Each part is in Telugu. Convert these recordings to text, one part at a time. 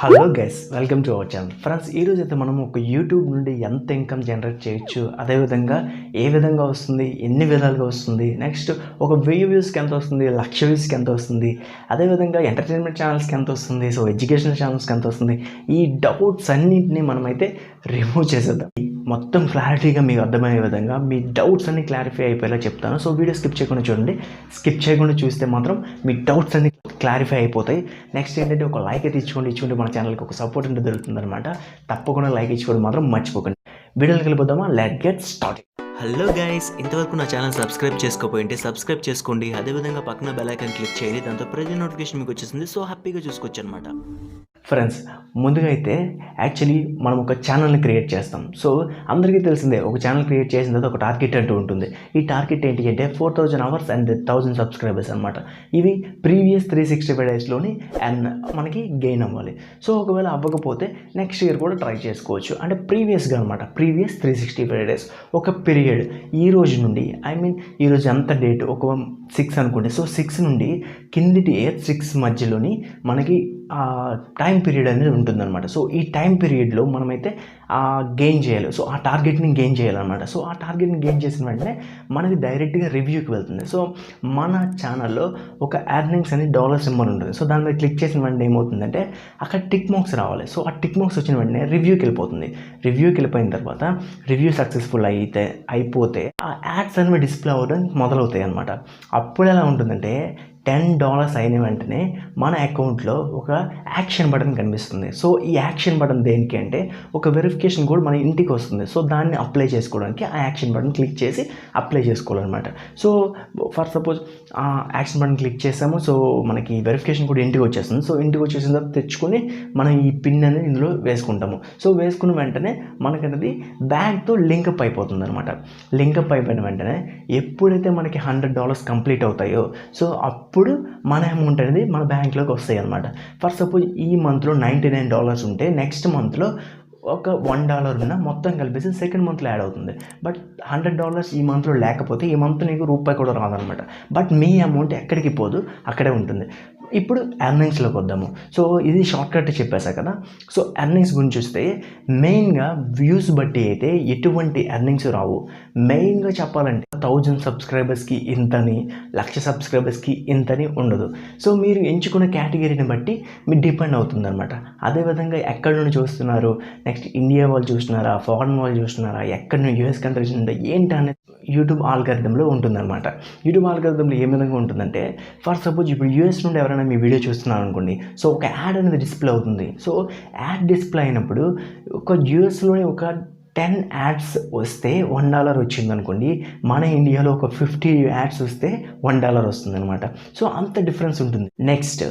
Hello guys, welcome to our channel. Friends, ఈరోజు అయితే మనం ఒక యూట్యూబ్ నుండి ఎంత ఇన్కమ్ జనరేట్ చేయొచ్చు, అదేవిధంగా ఏ విధంగా వస్తుంది, ఎన్ని విధాలుగా వస్తుంది, నెక్స్ట్ ఒక 1000 వ్యూస్కి ఎంత వస్తుంది, 1,00,000 వ్యూస్కి ఎంత వస్తుంది, అదేవిధంగా ఎంటర్టైన్మెంట్ ఛానల్స్కి ఎంత వస్తుంది, సో ఎడ్యుకేషనల్ ఛానల్స్కి ఎంత వస్తుంది, ఈ డౌట్స్ అన్నింటినీ మనమైతే రిమూవ్ చేసేద్దాం. మొత్తం క్లారిటీగా మీకు అర్థమయ్యే విధంగా మీ డౌట్స్ అన్ని క్లారిఫై అయిపోయేలా చెప్తాను. సో వీడియో స్కిప్ చేయకుండా చూడండి. స్కిప్ చేయకుండా చూస్తే మాత్రం మీ డౌట్స్ అన్ని క్లారిఫై అయిపోతాయి. నెక్స్ట్ ఏంటంటే ఒక లైక్ అయితే ఇచ్చుకోండి మన ఛానల్కి ఒక సపోర్ట్ అంటే దొరుకుతుంది అనమాట. తప్పకుండా లైక్ ఇచ్చుకోవడం మాత్రం మర్చిపోకండి. వీడియోకి వెళ్ళిపోదామా? Let get start. Hello guys, ఇంతవరకు నా ఛానల్ సబ్స్క్రైబ్ చేసుకోకపోయింటే సబ్స్క్రైబ్ చేసుకోండి. అదేవిధంగా పక్కన బెల్ ఐకాన్ క్లిక్ చేయండి. దాంతో ప్రతి నోటిఫికేషన్ మీకు వచ్చేసింది. సో హ్యాపీగా చూసుకోవచ్చు అనమాట. ఫ్రెండ్స్, ముందుగా అయితే యాక్చువల్లీ మనం ఒక ఛానల్ని క్రియేట్ చేస్తాం. సో అందరికీ తెలిసిందే, ఒక ఛానల్ క్రియేట్ చేసిన తర్వాత ఒక టార్గెట్ అంటూ ఉంటుంది. ఈ టార్గెట్ ఏంటి అంటే 4,000 అవర్స్ అండ్ 1,000 సబ్స్క్రైబర్స్ అనమాట. ఇవి ప్రీవియస్ 365 డేస్లోని అండ్ మనకి గెయిన్ అవ్వాలి. సో ఒకవేళ అవ్వకపోతే నెక్స్ట్ ఇయర్ కూడా ట్రై చేసుకోవచ్చు. అంటే ప్రీవియస్గా అనమాట, ప్రీవియస్ 365 డేస్ ఒక పీరియడ్. ఈ రోజు నుండి ఈరోజు ఎంత డేట్, ఒక 6 అనుకోండి. సో 6 నుండి కిందిటి 6 మధ్యలోని మనకి టైం పీరియడ్ అనేది ఉంటుందన్నమాట. సో ఈ టైం పీరియడ్లో మనమైతే గెయిన్ చేయాలి. సో ఆ టార్గెట్ని గెయిన్ చేయాలన్నమాట. సో ఆ టార్గెట్ని గెయిన్ చేసిన వెంటనే మనకి డైరెక్ట్గా రివ్యూకి వెళ్తుంది. సో మన ఛానల్లో ఒక ఎర్నింగ్స్ అని డాలర్ సింబల్ ఉంటుంది. సో దాని మీద క్లిక్ చేసిన వెంటనే ఏమవుతుందంటే అక్కడ టిక్ మార్క్స్ రావాలి. సో ఆ టిక్ మార్క్స్ వచ్చిన వెంటనే రివ్యూకి వెళ్ళిపోతుంది. రివ్యూకి వెళ్ళిపోయిన తర్వాత రివ్యూ సక్సెస్ఫుల్ అయిపోతే ఆ యాడ్స్ అనేవి డిస్ప్లే అవ్వడం మొదలవుతాయి అనమాట. అప్పుడు ఎలా ఉంటుందంటే $10 అయిన వెంటనే మన అకౌంట్లో ఒక యాక్షన్ బటన్ కనిపిస్తుంది. సో ఈ యాక్షన్ బటన్ దేనికి అంటే ఒక వెరిఫికేషన్ కోడ్ మన ఇంటికి వస్తుంది. సో దాన్ని అప్లై చేసుకోవడానికి ఆ యాక్షన్ బటన్ క్లిక్ చేసి అప్లై చేసుకోవాలన్నమాట. సో ఫర్ సపోజ్ ఆ యాక్షన్ బటన్ క్లిక్ చేసాము. సో మనకి వెరిఫికేషన్ కోడ్ ఇంటికి వచ్చేస్తుంది. సో ఇంటికి వచ్చేసిన తర్వాత తెచ్చుకొని మనం ఈ పిన్ అనేది ఇందులో వేసుకుంటాము. సో వేసుకున్న వెంటనే మనకనేది బ్యాంక్తో లింకప్ అయిపోతుంది అనమాట. లింకప్ అయిపోయిన వెంటనే ఎప్పుడైతే మనకి $100 కంప్లీట్ అవుతాయో సో అప్పుడు మన అమౌంట్ అనేది మన బ్యాంక్లోకి వస్తాయి అనమాట. ఫర్ సపోజ్ ఈ మంత్లో $99 ఉంటే నెక్స్ట్ మంత్లో ఒక $1 ఉన్న మొత్తం కలిపేసి సెకండ్ మంత్లో యాడ్ అవుతుంది. బట్ $100 ఈ మంత్లో లేకపోతే ఈ మంత్ నీకు రూపాయి కూడా రాదనమాట. బట్ మీ అమౌంట్ ఎక్కడికి పోదు, అక్కడే ఉంటుంది. ఇప్పుడు ఎర్నింగ్స్లోకి వద్దాము. సో ఇది షార్ట్కట్ చెప్పేసా కదా. సో ఎర్నింగ్స్ గురించి చూస్తే మెయిన్గా వ్యూస్ బట్టి అయితే ఎటువంటి ఎర్నింగ్స్ రావు. మెయిన్గా చెప్పాలంటే 1,000 సబ్స్క్రైబర్స్కి ఇంతని, 1,00,000 సబ్స్క్రైబర్స్కి ఇంతని ఉండదు. సో మీరు ఎంచుకున్న కేటగిరీని బట్టి మీరు డిపెండ్ అవుతుందన్నమాట. అదేవిధంగా ఎక్కడి నుండి చూస్తున్నారు, నెక్స్ట్ ఇండియా వాళ్ళు చూస్తున్నారా, ఫారెన్ వాళ్ళు చూస్తున్నారా, ఎక్కడి నుండి యూఎస్ కంట్రీస్ నుండి ఏంటి అనేది యూట్యూబ్ ఆల్గారిథంలో ఉంటుందన్నమాట. యూట్యూబ్ ఆల్గారిథంలో ఏ విధంగా ఉంటుందంటే ఫర్ సపోజ్ ఇప్పుడు యూఎస్ నుండి ఎవరైనా మీ వీడియో చూస్తున్నారు అనుకోండి. సో ఒక యాడ్ అనేది డిస్ప్లే అవుతుంది. సో యాడ్ డిస్ప్లే అయినప్పుడు ఒక యూఎస్లోని ఒక 10 యాడ్స్ వస్తే $1 వచ్చింది అనుకోండి. మన ఇండియాలో ఒక 50 యాడ్స్ వస్తే $1 వస్తుంది అనమాట. సో అంత డిఫరెన్స్ ఉంటుంది. నెక్స్ట్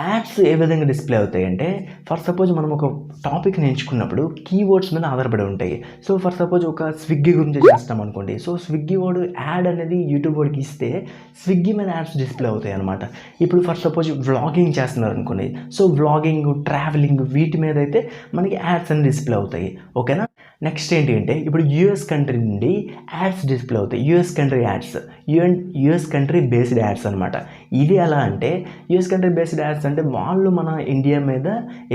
యాడ్స్ ఏ విధంగా డిస్ప్లే అవుతాయి అంటే ఫర్ సపోజ్ మనం ఒక టాపిక్ని ఎంచుకున్నప్పుడు కీవర్డ్స్ మీద ఆధారపడి ఉంటాయి. సో ఫర్ సపోజ్ ఒక స్విగ్గీ గురించి చేస్తాం అనుకోండి. సో స్విగ్గీ వాడు యాడ్ అనేది యూట్యూబ్ వాడికి ఇస్తే స్విగ్గీ మీద యాడ్స్ డిస్ప్లే అవుతాయి అనమాట. ఇప్పుడు ఫర్ సపోజ్ వ్లాగింగ్ చేస్తున్నారు అనుకోండి. సో వ్లాగింగ్, ట్రావెలింగ్ వీటి మీద అయితే మనకి యాడ్స్ అనేది డిస్ప్లే అవుతాయి. ఓకేనా. నెక్స్ట్ ఏంటి అంటే ఇప్పుడు యూఎస్ కంట్రీ నుండి యాడ్స్ డిస్ప్లే అవుతాయి. US country ads, US country based ads అనమాట. ఇది ఎలా అంటే యూఎస్ కంట్రీ బేస్డ్ యాడ్స్ అంటే వాళ్ళు మన ఇండియా మీద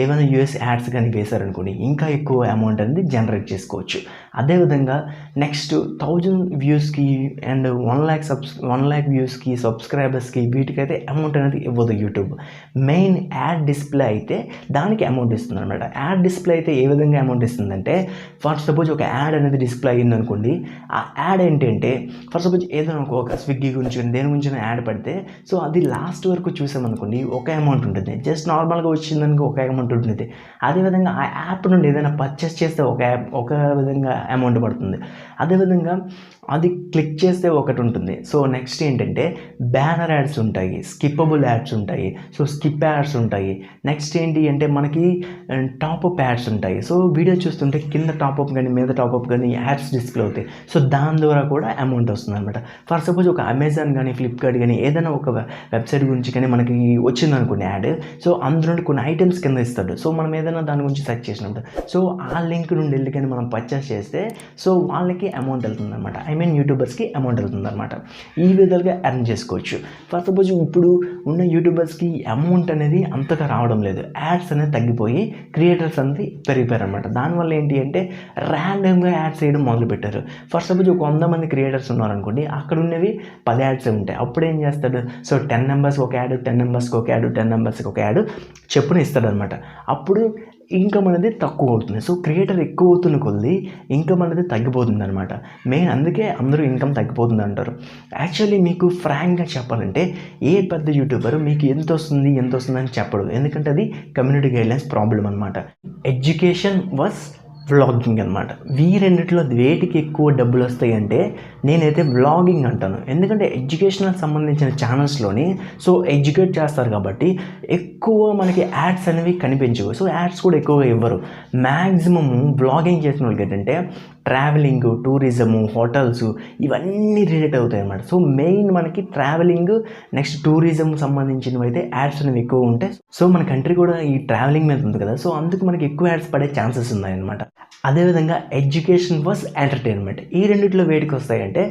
ఏమైనా యూఎస్ యాడ్స్ కానీ వేశారనుకోండి, ఇంకా ఎక్కువ అమౌంట్ అనేది జనరేట్ చేసుకోవచ్చు. అదేవిధంగా నెక్స్ట్ 1,000 వ్యూస్కి అండ్ 1,00,000 వ్యూస్కి, సబ్స్క్రైబర్స్కి వీటికైతే అమౌంట్ అనేది ఇవ్వదు యూట్యూబ్. మెయిన్ యాడ్ డిస్ప్లే అయితే దానికి అమౌంట్ ఇస్తుంది అనమాట. యాడ్ డిస్ప్లే అయితే ఏ విధంగా అమౌంట్ ఇస్తుందంటే ఫర్ సపోజ్ ఒక యాడ్ అనేది డిస్ప్లే అయ్యింది అనుకోండి. ఆ యాడ్ ఏంటంటే ఫర్ సపోజ్ ఏదైనా ఒక స్విగ్గీ గురించి దేని గురించి యాడ్ పడితే సో అది లాస్ట్ వరకు చూసామనుకోండి ఒక అమౌంట్ ఉంటుంది. జస్ట్ నార్మల్గా వచ్చిందనుకో ఒక అమౌంట్ ఉంటుంది. అదేవిధంగా ఆ యాప్ నుండి ఏదైనా పర్చేస్ చేస్తే ఒక విధంగా అమౌంట్ పడుతుంది. అదేవిధంగా అది క్లిక్ చేస్తే ఒకటి ఉంటుంది. సో నెక్స్ట్ ఏంటంటే బ్యానర్ యాడ్స్ ఉంటాయి, స్కిప్పబుల్ యాడ్స్ ఉంటాయి, సో స్కిప్ యాడ్స్ ఉంటాయి. నెక్స్ట్ ఏంటి అంటే మనకి టాప్అప్ యాడ్స్ ఉంటాయి. సో వీడియో చూస్తుంటే కింద టాప్అప్ టాప్అప్ కానీ మీద టాప్అప్ కానీ యాడ్స్ డిస్ప్లే అవుతాయి. సో దాని ద్వారా కూడా అమౌంట్ వస్తుంది అనమాట. ఫర్ సపోజ్ ఒక అమెజాన్ కానీ ఫ్లిప్కార్ట్ కానీ ఏదైనా ఒక వెబ్సైట్ గురించి కానీ మనకి వచ్చిందనుకోండి యాడ్, సో అందులో కొన్ని ఐటమ్స్ కింద ఇస్తాడు. సో మనం ఏదైనా దాని గురించి సెర్చ్ చేసినప్పుడు సో ఆ లింక్ నుండి వెళ్ళి కానీ మనం పర్చేస్ చేస్తే సో వాళ్ళకి అమౌంట్ వెళ్తుంది అనమాట. యూట్యూబర్స్కి అమౌంట్ వెళ్తుంది అనమాట. ఈ విధాలుగా ఎర్న్ చేసుకోవచ్చు. ఫర్ సపోజ్ ఇప్పుడు ఉన్న యూట్యూబర్స్కి అమౌంట్ అనేది అంతగా రావడం లేదు. యాడ్స్ అనేది తగ్గిపోయి క్రియేటర్స్ అనేది పెరిగిపోయారు అనమాట. దానివల్ల ఏంటి అంటే ర్యాండమ్గా యాడ్స్ వేయడం మొదలుపెట్టారు. ఫర్ సపోజ్ ఒక 100 మంది క్రియేటర్స్ ఉన్నారనుకోండి, అక్కడ ఉన్నవి 10 యాడ్స్ ఉంటాయి. అప్పుడు ఏం చేస్తాడు, సో 10 మెంబర్స్కి ఒక యాడ్, 10 మెంబర్స్కి ఒక యాడ్, 10 మెంబర్స్కి ఒక యాడ్ చెప్పున ఇస్తాడనమాట. అప్పుడు ఇన్కమ్ అనేది తక్కువ అవుతుంది. సో క్రియేటర్ ఎక్కువ అవుతున్న కొద్దీ ఇన్కమ్ అనేది తగ్గిపోతుంది అనమాట. మెయిన్ అందుకే అందరూ ఇన్కమ్ తగ్గిపోతుంది అంటారు. యాక్చువల్లీ మీకు ఫ్రాంక్గా చెప్పాలంటే ఏ పెద్ద యూట్యూబర్ మీకు ఎంత వస్తుంది అని చెప్పడు. ఎందుకంటే అది కమ్యూనిటీ గైడ్లైన్స్ ప్రాబ్లం అనమాట. ఎడ్యుకేషన్ వాస్ వ్లాగింగ్ అనమాట. రెండిట్లో వేటికి ఎక్కువ డబ్బులు వస్తాయి అంటే నేనైతే వ్లాగింగ్ అంటాను. ఎందుకంటే ఎడ్యుకేషనల్ సంబంధించిన ఛానల్స్లోని సో ఎడ్యుకేట్ చేస్తారు కాబట్టి ఎక్కువ మనకి యాడ్స్ అనేవి కనిపించవు. సో యాడ్స్ కూడా ఎక్కువగా ఇవ్వరు. మ్యాక్సిమము వ్లాగింగ్ చేసిన వాళ్ళకి ఏంటంటే ట్రావెలింగ్, టూరిజము, హోటల్స్ ఇవన్నీ రిలేట్ అవుతాయి అన్నమాట. సో మెయిన్ మనకి ట్రావెలింగ్ నెక్స్ట్ టూరిజం సంబంధించినవి అయితే యాడ్స్ అనేవి ఎక్కువ ఉంటాయి. సో మన కంట్రీ కూడా ఈ ట్రావెలింగ్ మీద ఉంది కదా, సో అందుకు మనకి ఎక్కువ యాడ్స్ పడే ఛాన్సెస్ ఉన్నాయన్నమాట. అదేవిధంగా ఎడ్యుకేషన్ వాస్ ఎంటర్టైన్మెంట్. ఈ రెండిట్లో వేటికి వస్తాయంటే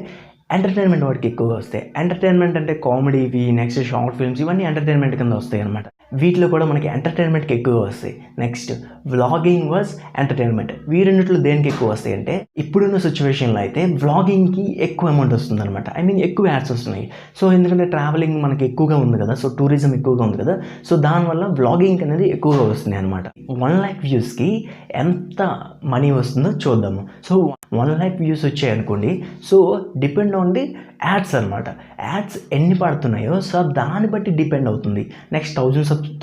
ఎంటర్టైన్మెంట్ వాటికి ఎక్కువగా వస్తాయి. ఎంటర్టైన్మెంట్ అంటే కామెడీవి నెక్స్ట్ షార్ట్ ఫిల్మ్స్ ఇవన్నీ ఎంటర్టైన్మెంట్ కింద వస్తాయి అనమాట. వీటిలో కూడా మనకి ఎంటర్టైన్మెంట్కి ఎక్కువ వస్తాయి. Next vlogging was entertainment. రెండిట్లో దేనికి ఎక్కువ వస్తాయి అంటే ఇప్పుడున్న సిచ్యువేషన్లో అయితే వ్లాగింగ్కి ఎక్కువ అమౌంట్ వస్తుంది అనమాట. ఎక్కువ యాడ్స్ వస్తున్నాయి. సో ఎందుకంటే ట్రావెలింగ్ మనకి ఎక్కువగా ఉంది కదా, సో టూరిజం ఎక్కువగా ఉంది కదా, సో దానివల్ల వ్లాగింగ్ అనేది ఎక్కువగా వస్తున్నాయి అనమాట. 1 lakh వ్యూస్కి ఎంత మనీ వస్తుందో చూద్దాము. సో 1 lakh వ్యూస్ వచ్చాయి అనుకోండి, so depend on the ads అనమాట. యాడ్స్ ఎన్ని పడుతున్నాయో సో దాన్ని బట్టి డిపెండ్ అవుతుంది. నెక్స్ట్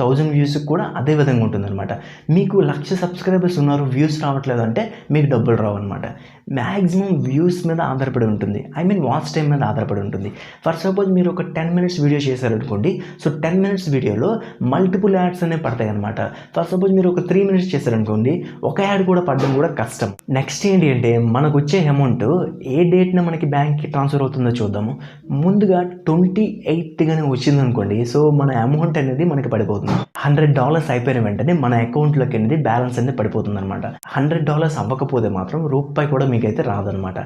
1000 వ్యూస్కి కూడా అదే విధంగా ఉంటుంది అనమాట. మీకు 1,00,000 సబ్స్క్రైబర్స్ ఉన్నారు, వ్యూస్ రావట్లేదు అంటే మీకు డబ్బులు రావు అనమాట. మ్యాక్సిమం వ్యూస్ మీద ఆధారపడి ఉంటుంది. వాచ్ టైం మీద ఆధారపడి ఉంటుంది. ఫర్ సపోజ్ మీరు ఒక 10 minutes వీడియో చేశారనుకోండి, సో 10 minutes వీడియోలో మల్టిపుల్ యాడ్స్ అనేవి పడతాయి అనమాట. ఫర్ సపోజ్ మీరు ఒక 3 minutes చేశారనుకోండి, ఒక యాడ్ కూడా పడడం కూడా కష్టం. నెక్స్ట్ ఏంటి అంటే మనకు వచ్చే అమౌంట్ ఏ డేట్న మనకి బ్యాంక్కి ట్రాన్స్ఫర్ అవుతుందో చూద్దాము. ముందుగా 28th వచ్చిందనుకోండి, సో మన అమౌంట్ అనేది మనకి పడిపోతుంది. $100 అయిపోయిన వెంటనే మన అకౌంట్లోకి అనేది బ్యాలెన్స్ అనేది పడిపోతుంది అనమాట. $100 అవ్వకపోతే మాత్రం రూపాయి కూడా మీకైతే రాదనమాట.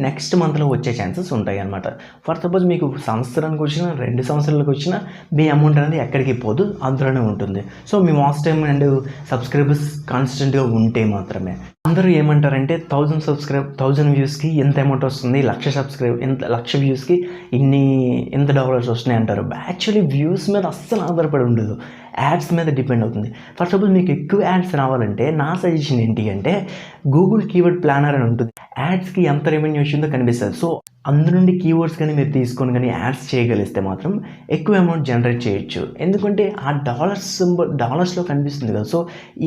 నెక్స్ట్ మంత్లో వచ్చే ఛాన్సెస్ ఉంటాయి అనమాట. ఫర్ సపోజ్ మీకు సంవత్సరానికి వచ్చినా 2 సంవత్సరాలకు వచ్చినా మీ అమౌంట్ అనేది ఎక్కడికి పోదు, అందులోనే ఉంటుంది. So me watch time and subscribers కాన్స్టెంట్గా ఉంటే మాత్రమే. అందరూ ఏమంటారంటే 1000 వ్యూస్కి ఎంత అమౌంట్ వస్తుంది, 1,00,000 వ్యూస్కి ఎంత డాలర్స్ వస్తున్నాయి అంటారు. యాక్చువల్లీ వ్యూస్ మీద అస్సలు ఆధారపడి ఉండదు, యాడ్స్ మీద డిపెండ్ అవుతుంది. ఫర్ సపోజ్ మీకు ఎక్కువ యాడ్స్ రావాలంటే నా సజెషన్ ఏంటి అంటే గూగుల్ కీవర్డ్ ప్లానర్ అని ఉంటుంది. యాడ్స్కి ఎంత రెవెన్యూ వచ్చిందో కనిపిస్తుంది. సో అందునుండి కీవర్డ్స్ కానీ మీరు తీసుకొని కానీ యాడ్స్ చేయగలిస్తే మాత్రం ఎక్కువ అమౌంట్ జనరేట్ చేయొచ్చు. ఎందుకంటే ఆ డాలర్స్లో కనిపిస్తుంది కదా, సో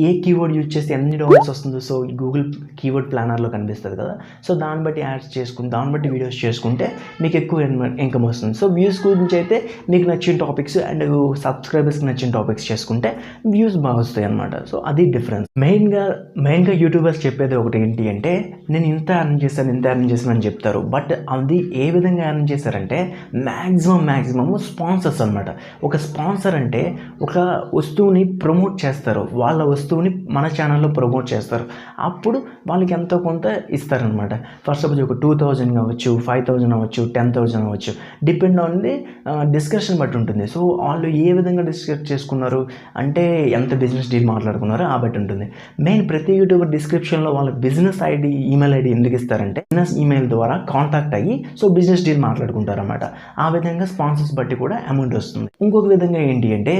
ఏ కీవర్డ్ యూజ్ చేస్తే ఎన్ని డాలర్స్ వస్తుందో సో గూగుల్ కీవర్డ్ ప్లానర్లో కనిపిస్తుంది కదా, సో దాన్ని బట్టి యాడ్స్ చేసుకుని దాన్ని బట్టి వీడియోస్ చేసుకుంటే మీకు ఎక్కువ ఇన్కమ్ వస్తుంది. సో వ్యూస్ గురించి అయితే మీకు నచ్చిన టాపిక్స్ అండ్ సబ్స్క్రైబర్స్కి నచ్చిన టాపిక్స్ చేసుకుంటే వ్యూస్ బాగా వస్తాయి అనమాట. సో అది డిఫరెన్స్. మెయిన్గా యూట్యూబర్స్ చెప్పేది ఒకటి ఏంటి అంటే నేను ఇంత ఎర్న్ చేశాను అని చెప్తారు. బట్ అది ఏ విధంగా ఎర్న్ చేశారంటే మ్యాక్సిమమ్ స్పాన్సర్స్ అనమాట. ఒక స్పాన్సర్ అంటే ఒక వస్తువుని ప్రమోట్ చేస్తారు, వాళ్ళ వస్తువుని మన ఛానల్లో ప్రమోట్ చేస్తారు. అప్పుడు వాళ్ళకి ఎంతో కొంత ఇస్తారనమాట. ఫస్ట్ సపోజ్ ఒక 2,000 కావచ్చు, 5,000 అవ్వచ్చు, 10,000 అవ్వచ్చు, డిపెండ్ ఆన్ ది డిస్కషన్ బట్టి ఉంటుంది. సో వాళ్ళు ఏ విధంగా డిస్కస్ చేసుకున్నారు అంటే ఎంత బిజినెస్ డీల్ మాట్లాడుకున్నారో ఆ బట్టి ఉంటుంది. మెయిన్ ప్రతి యూట్యూబర్ డిస్క్రిప్షన్లో వాళ్ళ బిజినెస్ ఐడి, ఈమెయిల్ ఐడి ఎందుకు ఇస్తారంటే బిజినెస్ ఈమెయిల్ ద్వారా కాంటాక్ట్ అయ్యి సో బిజినెస్ డీల్ మాట్లాడుకుంటారు అన్నమాట. ఆ విధంగా స్పాన్సర్స్ బట్టి కూడా అమౌంట్ వస్తుంది. ఇంకొక విధంగా ఏంటి అంటే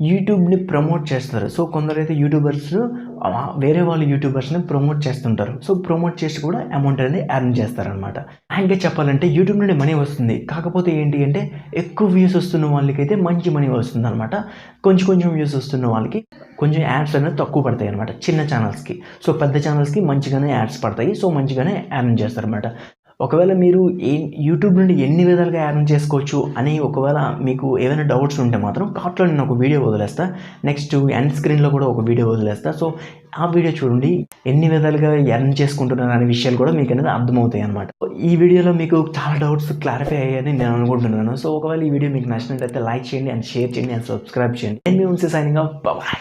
యూట్యూబ్ని ప్రమోట్ చేస్తారు. సో కొందరైతే యూట్యూబర్స్ వేరే వాళ్ళు యూట్యూబర్స్ని ప్రమోట్ చేస్తుంటారు. సో ప్రమోట్ చేసి కూడా అమౌంట్ అనేది ఎర్న్ చేస్తారనమాట. ఇంకా చెప్పాలంటే యూట్యూబ్ నుండి మనీ వస్తుంది. కాకపోతే ఏంటి అంటే ఎక్కువ వ్యూస్ వస్తున్న వాళ్ళకైతే మంచి మనీ వస్తుంది అనమాట. కొంచెం వ్యూస్ వస్తున్న వాళ్ళకి కొంచెం యాడ్స్ అనేది తక్కువ పడతాయి అనమాట చిన్న ఛానల్స్కి. సో పెద్ద ఛానల్స్కి మంచిగానే యాడ్స్ పడతాయి. సో మంచిగానే ఎర్న్ చేస్తారనమాట. ఒకవేళ మీరు యూట్యూబ్ నుండి ఎన్ని విధాలుగా ఎర్న్ చేసుకోవచ్చు అని ఒకవేళ మీకు ఏమైనా డౌట్స్ ఉంటే మాత్రం కార్ట్లో నేను ఒక వీడియో వదిలేస్తా. నెక్స్ట్ ఎండ్ స్క్రీన్లో కూడా ఒక వీడియో వదిలేస్తా. సో ఆ వీడియో చూడండి, ఎన్ని విధాలుగా ఎర్న్ చేసుకుంటున్నారు అనే విషయాలు కూడా మీకు అనేది అర్థమవుతాయి అనమాట. ఈ వీడియోలో మీకు చాలా డౌట్స్ క్లారిఫై అయ్యాయని నేను అనుకుంటున్నాను. సో ఒకవేళ ఈ వీడియో మీకు నచ్చినట్లయితే లైక్ చేయండి అండ్ షేర్ చేయండి అండ్ సబ్స్క్రైబ్ చేయండి. నేను మీ సైనింగ్ ఆఫ్. బాయ్.